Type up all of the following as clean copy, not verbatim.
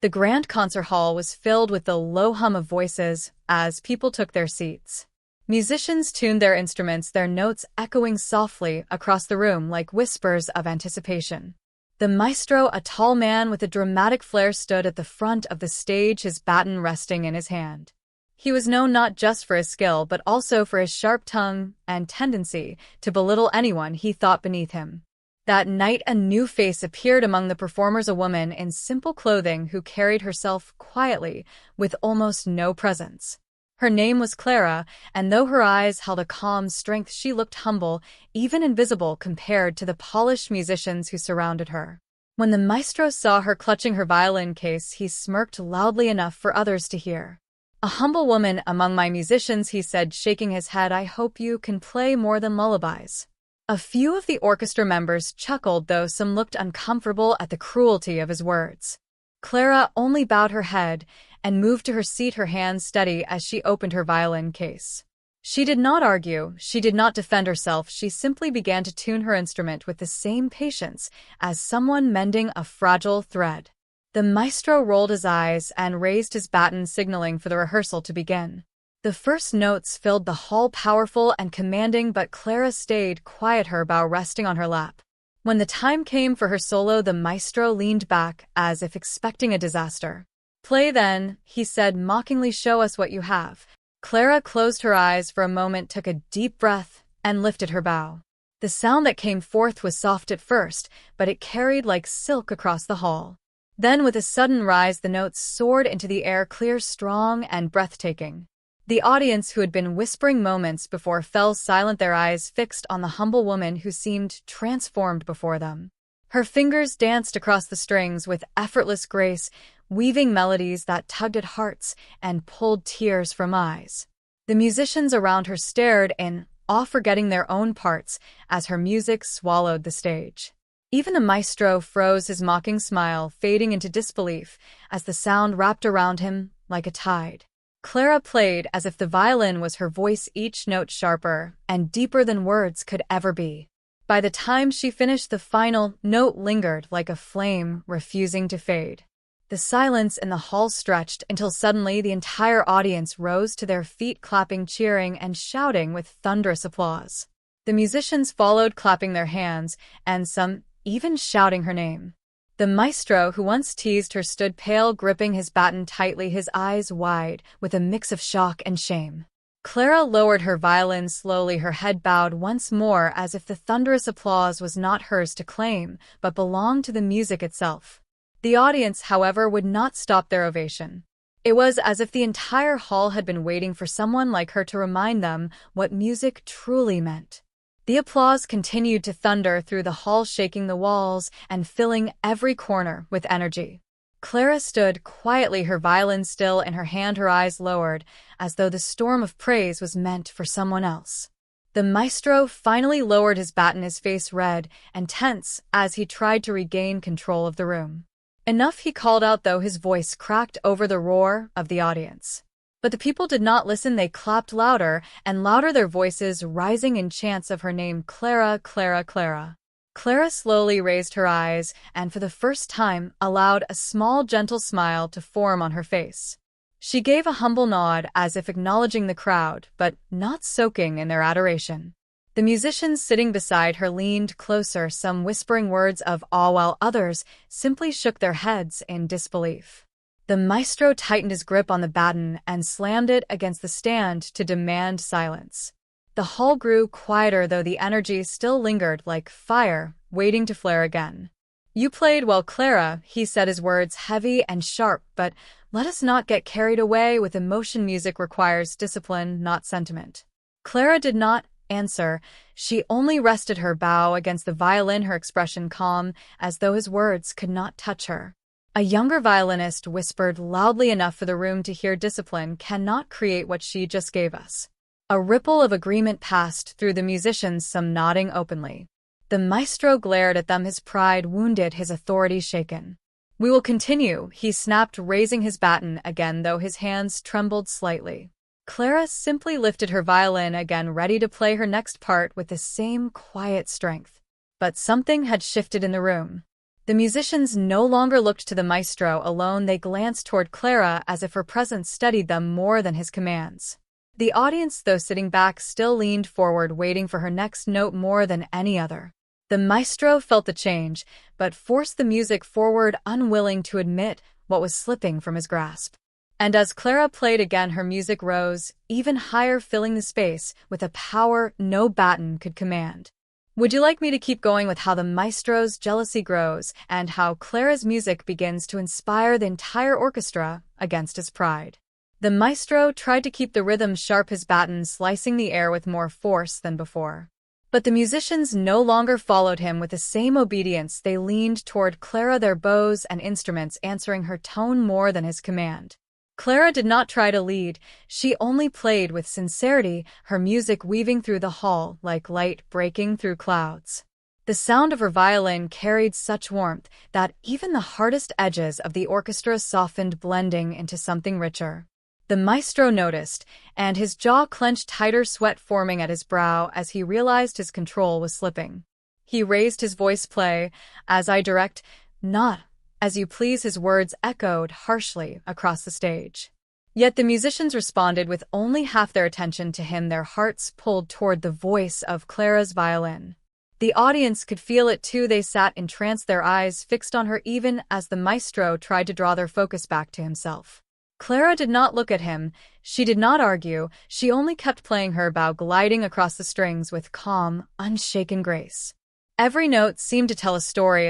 The grand concert hall was filled with the low hum of voices as people took their seats. Musicians tuned their instruments, their notes echoing softly across the room like whispers of anticipation. The maestro, a tall man with a dramatic flair, stood at the front of the stage, his baton resting in his hand. He was known not just for his skill but also for his sharp tongue and tendency to belittle anyone he thought beneath him. That night, a new face appeared among the performers, a woman in simple clothing who carried herself quietly, with almost no presence. Her name was Clara, and though her eyes held a calm strength, she looked humble, even invisible compared to the polished musicians who surrounded her. When the maestro saw her clutching her violin case, he smirked loudly enough for others to hear. "A humble woman among my musicians," he said, shaking his head. "I hope you can play more than lullabies." A few of the orchestra members chuckled, though some looked uncomfortable at the cruelty of his words. Clara only bowed her head and moved to her seat, her hands steady as she opened her violin case. She did not argue, she did not defend herself, she simply began to tune her instrument with the same patience as someone mending a fragile thread. The maestro rolled his eyes and raised his baton, signaling for the rehearsal to begin. The first notes filled the hall, powerful and commanding, but Clara stayed quiet, her bow resting on her lap. When the time came for her solo, the maestro leaned back as if expecting a disaster. "Play then," he said mockingly. "Show us what you have." Clara closed her eyes for a moment, took a deep breath, and lifted her bow. The sound that came forth was soft at first, but it carried like silk across the hall. Then, with a sudden rise, the notes soared into the air, clear, strong, and breathtaking. The audience, who had been whispering moments before, fell silent, their eyes fixed on the humble woman who seemed transformed before them. Her fingers danced across the strings with effortless grace, weaving melodies that tugged at hearts and pulled tears from eyes. The musicians around her stared in awe, forgetting their own parts as her music swallowed the stage. Even the maestro froze, his mocking smile fading into disbelief as the sound wrapped around him like a tide. Clara played as if the violin was her voice, each note sharper and deeper than words could ever be. By the time she finished, the final note lingered like a flame, refusing to fade. The silence in the hall stretched until suddenly the entire audience rose to their feet, clapping, cheering, and shouting with thunderous applause. The musicians followed, clapping their hands, and some even shouting her name. The maestro, who once teased her, stood pale, gripping his baton tightly, his eyes wide with a mix of shock and shame. Clara lowered her violin slowly, her head bowed once more, as if the thunderous applause was not hers to claim, but belonged to the music itself. The audience, however, would not stop their ovation. It was as if the entire hall had been waiting for someone like her to remind them what music truly meant. The applause continued to thunder through the hall, shaking the walls and filling every corner with energy. Clara stood quietly, her violin still in her hand, her eyes lowered, as though the storm of praise was meant for someone else. The maestro finally lowered his baton, his face red and tense as he tried to regain control of the room. "Enough," he called out, though his voice cracked over the roar of the audience. But the people did not listen. They clapped louder and louder, their voices rising in chants of her name, "Clara, Clara, Clara." Clara slowly raised her eyes and for the first time allowed a small, gentle smile to form on her face. She gave a humble nod as if acknowledging the crowd, but not soaking in their adoration. The musicians sitting beside her leaned closer, some whispering words of awe while others simply shook their heads in disbelief. The maestro tightened his grip on the baton and slammed it against the stand to demand silence. The hall grew quieter, though the energy still lingered like fire, waiting to flare again. "You played well, Clara," he said, his words heavy and sharp, "but let us not get carried away with emotion. Music requires discipline, not sentiment." Clara did not answer. She only rested her bow against the violin, her expression calm, as though his words could not touch her. A younger violinist whispered loudly enough for the room to hear, "Discipline cannot create what she just gave us." A ripple of agreement passed through the musicians, some nodding openly. The maestro glared at them, his pride wounded, his authority shaken. "We will continue," he snapped, raising his baton again, though his hands trembled slightly. Clara simply lifted her violin again, ready to play her next part with the same quiet strength. But something had shifted in the room. The musicians no longer looked to the maestro alone, they glanced toward Clara as if her presence steadied them more than his commands. The audience, though sitting back, still leaned forward, waiting for her next note more than any other. The maestro felt the change, but forced the music forward, unwilling to admit what was slipping from his grasp. And as Clara played again, her music rose, even higher, filling the space with a power no baton could command. Would you like me to keep going with how the maestro's jealousy grows and how Clara's music begins to inspire the entire orchestra against his pride? The maestro tried to keep the rhythm sharp, his baton slicing the air with more force than before. But the musicians no longer followed him with the same obedience. They leaned toward Clara, their bows and instruments answering her tone more than his command. Clara did not try to lead, she only played with sincerity, her music weaving through the hall like light breaking through clouds. The sound of her violin carried such warmth that even the hardest edges of the orchestra softened, blending into something richer. The maestro noticed, and his jaw clenched tighter, sweat forming at his brow as he realized his control was slipping. He raised his voice, "Play as I direct, not as you please." His words echoed harshly across the stage. Yet the musicians responded with only half their attention to him, their hearts pulled toward the voice of Clara's violin. The audience could feel it too. They sat entranced, their eyes fixed on her even as the maestro tried to draw their focus back to himself. Clara did not look at him, she did not argue, she only kept playing, her bow gliding across the strings with calm, unshaken grace. Every note seemed to tell a story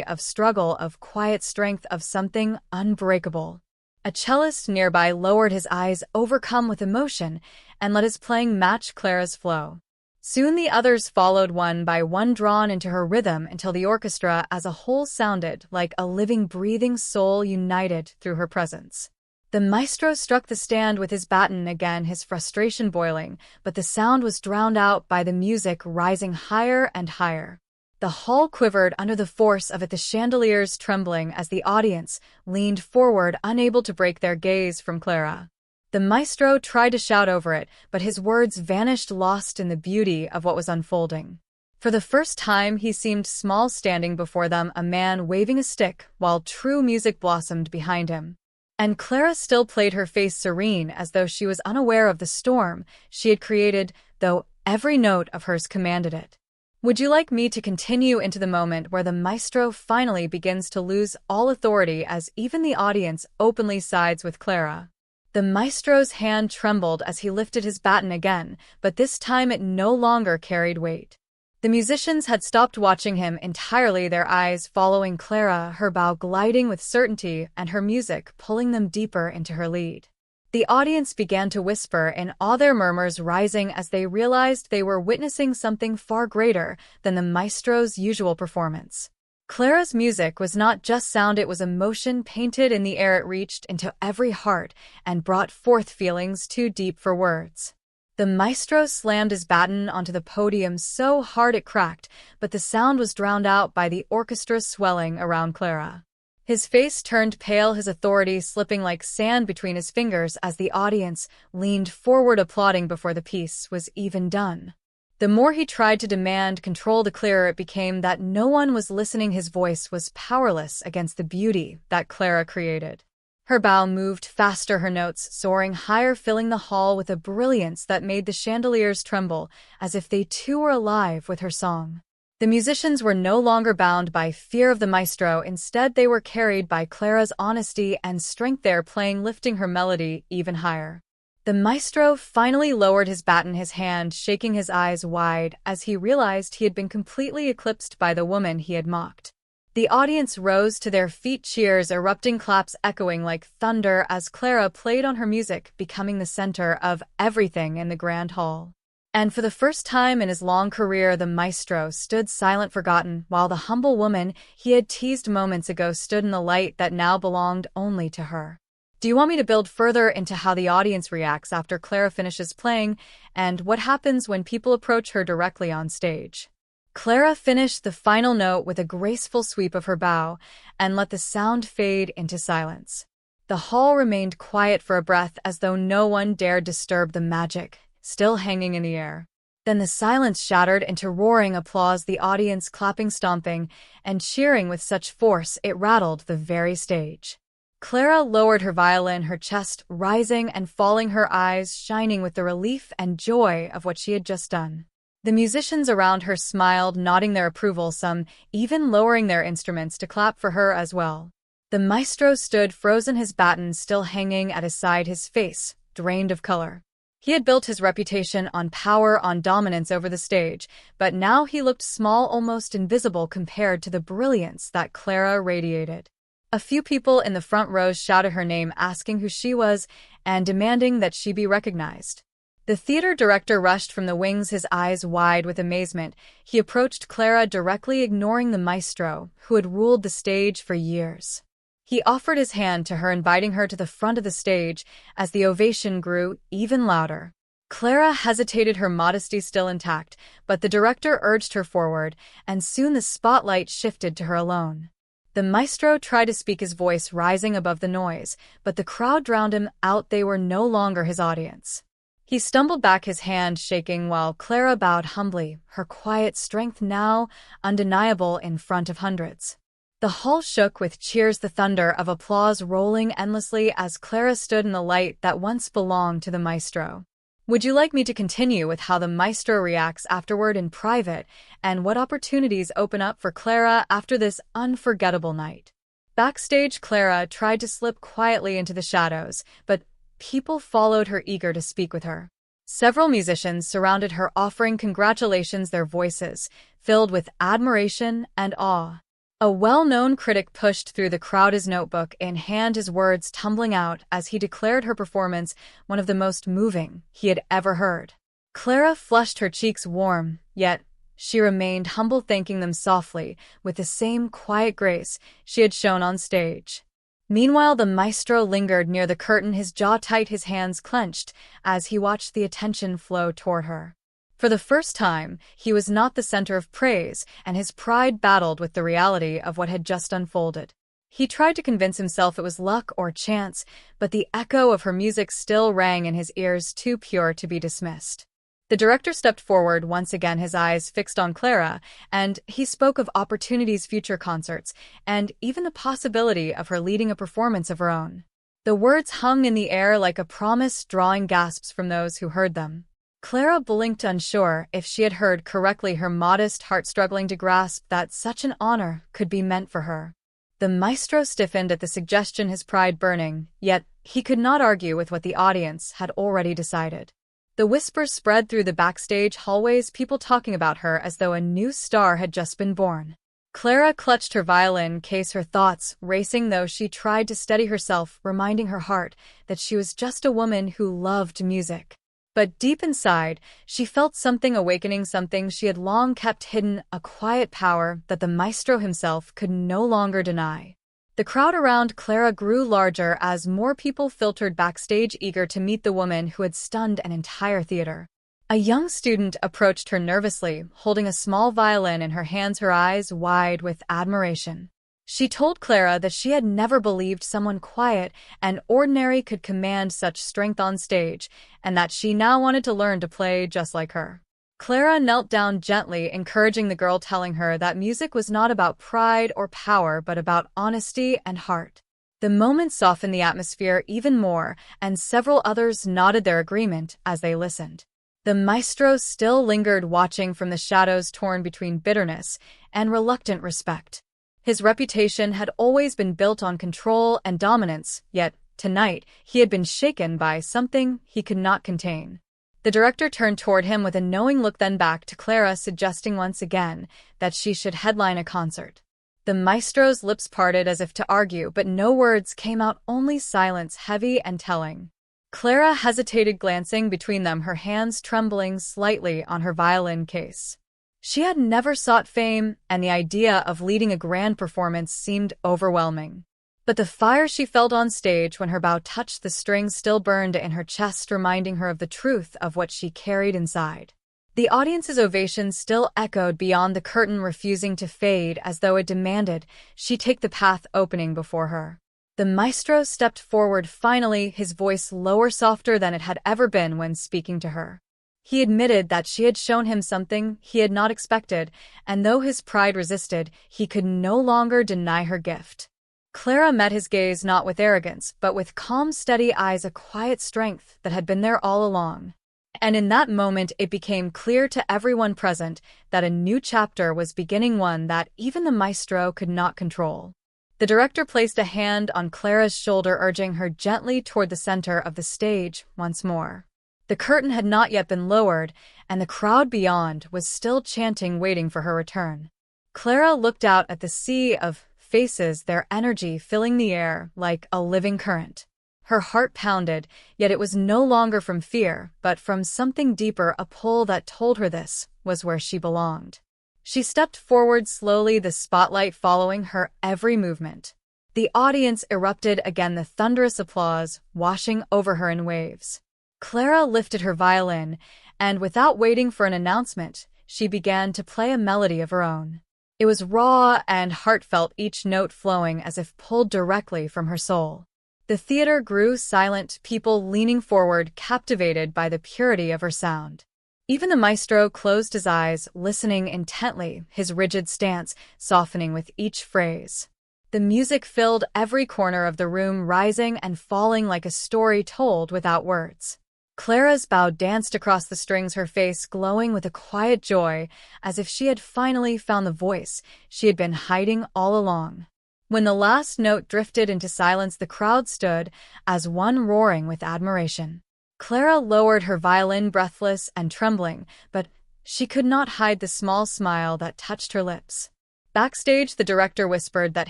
of struggle, of quiet strength, of something unbreakable. A cellist nearby lowered his eyes, overcome with emotion, and let his playing match Clara's flow. Soon the others followed, one by one, drawn into her rhythm until the orchestra as a whole sounded like a living, breathing soul united through her presence. The maestro struck the stand with his baton again, his frustration boiling, but the sound was drowned out by the music rising higher and higher. The hall quivered under the force of it, the chandeliers trembling as the audience leaned forward, unable to break their gaze from Clara. The maestro tried to shout over it, but his words vanished, lost in the beauty of what was unfolding. For the first time he seemed small, standing before them, a man waving a stick, while true music blossomed behind him. And Clara still played, her face serene as though she was unaware of the storm she had created, though every note of hers commanded it. Would you like me to continue into the moment where the maestro finally begins to lose all authority as even the audience openly sides with Clara? The maestro's hand trembled as he lifted his baton again, but this time it no longer carried weight. The musicians had stopped watching him entirely, their eyes following Clara, her bow gliding with certainty and her music pulling them deeper into her lead. The audience began to whisper in awe, their murmurs rising as they realized they were witnessing something far greater than the maestro's usual performance. Clara's music was not just sound, it was emotion painted in the air. It reached into every heart and brought forth feelings too deep for words. The maestro slammed his baton onto the podium so hard it cracked, but the sound was drowned out by the orchestra's swelling around Clara. His face turned pale, his authority slipping like sand between his fingers as the audience leaned forward, applauding before the piece was even done. The more he tried to demand control, the clearer it became that no one was listening. His voice was powerless against the beauty that Clara created. Her bow moved faster, her notes soaring higher, filling the hall with a brilliance that made the chandeliers tremble, as if they too were alive with her song. The musicians were no longer bound by fear of the maestro, instead they were carried by Clara's honesty and strength, their playing lifting her melody even higher. The maestro finally lowered his baton, his hand shaking, his eyes wide as he realized he had been completely eclipsed by the woman he had mocked. The audience rose to their feet, cheers erupting, claps echoing like thunder as Clara played on her music, becoming the center of everything in the grand hall. And for the first time in his long career, the maestro stood silent, forgotten, while the humble woman he had teased moments ago stood in the light that now belonged only to her. Do you want me to build further into how the audience reacts after Clara finishes playing, and what happens when people approach her directly on stage? Clara finished the final note with a graceful sweep of her bow and let the sound fade into silence. The hall remained quiet for a breath, as though no one dared disturb the magic still hanging in the air. Then the silence shattered into roaring applause, the audience clapping, stomping, and cheering with such force it rattled the very stage. Clara lowered her violin, her chest rising and falling, her eyes shining with the relief and joy of what she had just done. The musicians around her smiled, nodding their approval, some even lowering their instruments to clap for her as well. The maestro stood frozen, his baton still hanging at his side, his face drained of color. He had built his reputation on power, on dominance over the stage, but now he looked small, almost invisible compared to the brilliance that Clara radiated. A few people in the front rows shouted her name, asking who she was and demanding that she be recognized. The theater director rushed from the wings, his eyes wide with amazement. He approached Clara directly, ignoring the maestro, who had ruled the stage for years. He offered his hand to her, inviting her to the front of the stage as the ovation grew even louder. Clara hesitated, her modesty still intact, but the director urged her forward, and soon the spotlight shifted to her alone. The maestro tried to speak, his voice rising above the noise, but the crowd drowned him out. They were no longer his audience. He stumbled back, his hand shaking, while Clara bowed humbly, her quiet strength now undeniable in front of hundreds. The hall shook with cheers, the thunder of applause rolling endlessly as Clara stood in the light that once belonged to the maestro. Would you like me to continue with how the maestro reacts afterward in private, and what opportunities open up for Clara after this unforgettable night? Backstage, Clara tried to slip quietly into the shadows, but people followed her, eager to speak with her. Several musicians surrounded her, offering congratulations, their voices filled with admiration and awe. A well-known critic pushed through the crowd, his notebook in hand, his words tumbling out as he declared her performance one of the most moving he had ever heard. Clara flushed, her cheeks warm, yet she remained humble, thanking them softly with the same quiet grace she had shown on stage. Meanwhile, the maestro lingered near the curtain, his jaw tight, his hands clenched as he watched the attention flow toward her. For the first time, he was not the center of praise, and his pride battled with the reality of what had just unfolded. He tried to convince himself it was luck or chance, but the echo of her music still rang in his ears, too pure to be dismissed. The director stepped forward once again, his eyes fixed on Clara, and he spoke of opportunities, future concerts, and even the possibility of her leading a performance of her own. The words hung in the air like a promise, drawing gasps from those who heard them. Clara blinked, unsure if she had heard correctly, her modest heart struggling to grasp that such an honor could be meant for her. The maestro stiffened at the suggestion, his pride burning, yet he could not argue with what the audience had already decided. The whispers spread through the backstage hallways, people talking about her as though a new star had just been born. Clara clutched her violin case, her thoughts racing though she tried to steady herself, reminding her heart that she was just a woman who loved music. But deep inside, she felt something awakening, something she had long kept hidden, a quiet power that the maestro himself could no longer deny. The crowd around Clara grew larger as more people filtered backstage, eager to meet the woman who had stunned an entire theater. A young student approached her nervously, holding a small violin in her hands, her eyes wide with admiration. She told Clara that she had never believed someone quiet and ordinary could command such strength on stage, and that she now wanted to learn to play just like her. Clara knelt down gently, encouraging the girl, telling her that music was not about pride or power, but about honesty and heart. The moment softened the atmosphere even more, and several others nodded their agreement as they listened. The maestro still lingered, watching from the shadows, torn between bitterness and reluctant respect. His reputation had always been built on control and dominance, yet tonight he had been shaken by something he could not contain. The director turned toward him with a knowing look, then back to Clara, suggesting once again that she should headline a concert. The maestro's lips parted as if to argue, but no words came out, only silence, heavy and telling. Clara hesitated, glancing between them, her hands trembling slightly on her violin case. She had never sought fame, and the idea of leading a grand performance seemed overwhelming. But the fire she felt on stage when her bow touched the strings still burned in her chest, reminding her of the truth of what she carried inside. The audience's ovation still echoed beyond the curtain, refusing to fade, as though it demanded she take the path opening before her. The maestro stepped forward finally, his voice lower, softer than it had ever been when speaking to her. He admitted that she had shown him something he had not expected, and though his pride resisted, he could no longer deny her gift. Clara met his gaze not with arrogance, but with calm, steady eyes, a quiet strength that had been there all along. And in that moment it became clear to everyone present that a new chapter was beginning, one that even the maestro could not control. The director placed a hand on Clara's shoulder, urging her gently toward the center of the stage once more. The curtain had not yet been lowered, and the crowd beyond was still chanting, waiting for her return. Clara looked out at the sea of faces, their energy filling the air like a living current. Her heart pounded, yet it was no longer from fear, but from something deeper, a pull that told her this was where she belonged. She stepped forward slowly, the spotlight following her every movement. The audience erupted again, the thunderous applause washing over her in waves. Clara lifted her violin, and without waiting for an announcement, she began to play a melody of her own. It was raw and heartfelt, each note flowing as if pulled directly from her soul. The theater grew silent, people leaning forward, captivated by the purity of her sound. Even the maestro closed his eyes, listening intently, his rigid stance softening with each phrase. The music filled every corner of the room, rising and falling like a story told without words. Clara's bow danced across the strings, her face glowing with a quiet joy, as if she had finally found the voice she had been hiding all along. When the last note drifted into silence, the crowd stood as one, roaring with admiration. Clara lowered her violin, breathless and trembling, but she could not hide the small smile that touched her lips. Backstage, the director whispered that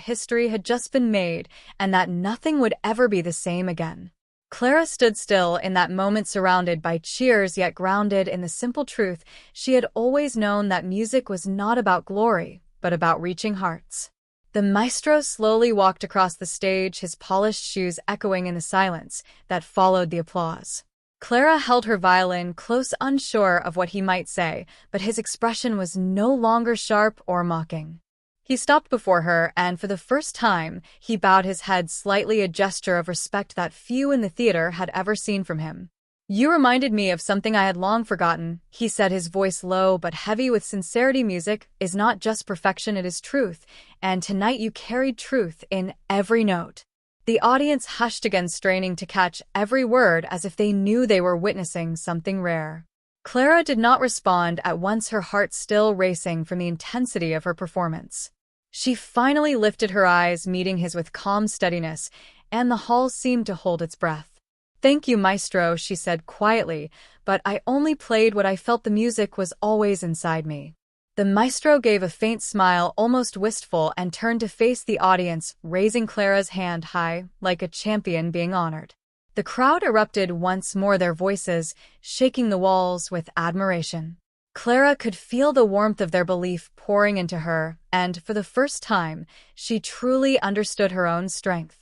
history had just been made and that nothing would ever be the same again. Clara stood still in that moment, surrounded by cheers, yet grounded in the simple truth she had always known, that music was not about glory, but about reaching hearts. The maestro slowly walked across the stage, his polished shoes echoing in the silence that followed the applause. Clara held her violin close, unsure of what he might say, but his expression was no longer sharp or mocking. He stopped before her, and for the first time, he bowed his head slightly, a gesture of respect that few in the theater had ever seen from him. "You reminded me of something I had long forgotten," he said, his voice low but heavy with sincerity. "Music is not just perfection, it is truth, and tonight you carried truth in every note." The audience hushed again, straining to catch every word as if they knew they were witnessing something rare. Clara did not respond at once, her heart still racing from the intensity of her performance. She finally lifted her eyes, meeting his with calm steadiness, and the hall seemed to hold its breath. "Thank you, Maestro," she said quietly, "but I only played what I felt. The music was always inside me." The maestro gave a faint smile, almost wistful, and turned to face the audience, raising Clara's hand high, like a champion being honored. The crowd erupted once more, their voices shaking the walls with admiration. Clara could feel the warmth of their belief pouring into her, and for the first time, she truly understood her own strength.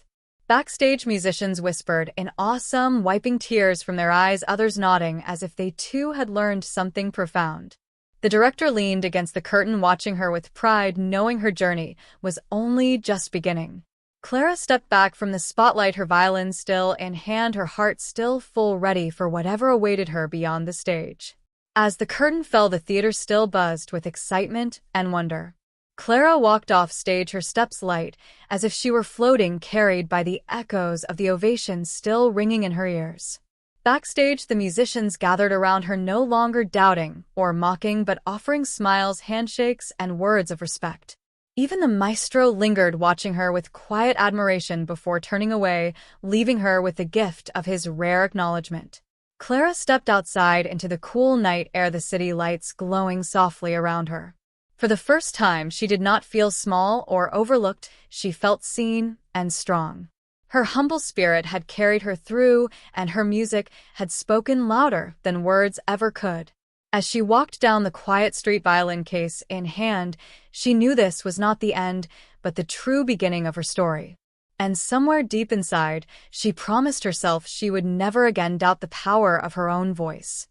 Backstage, musicians whispered in awe, some wiping tears from their eyes, others nodding as if they too had learned something profound. The director leaned against the curtain, watching her with pride, knowing her journey was only just beginning. Clara stepped back from the spotlight, her violin still in hand, her heart still full, ready for whatever awaited her beyond the stage. As the curtain fell, the theater still buzzed with excitement and wonder. Clara walked off stage, her steps light, as if she were floating, carried by the echoes of the ovation still ringing in her ears. Backstage, the musicians gathered around her, no longer doubting or mocking, but offering smiles, handshakes, and words of respect. Even the maestro lingered, watching her with quiet admiration before turning away, leaving her with the gift of his rare acknowledgement. Clara stepped outside into the cool night air, the city lights glowing softly around her. For the first time, she did not feel small or overlooked. She felt seen and strong. Her humble spirit had carried her through, and her music had spoken louder than words ever could. As she walked down the quiet street, violin case in hand, she knew this was not the end, but the true beginning of her story. And somewhere deep inside, she promised herself she would never again doubt the power of her own voice.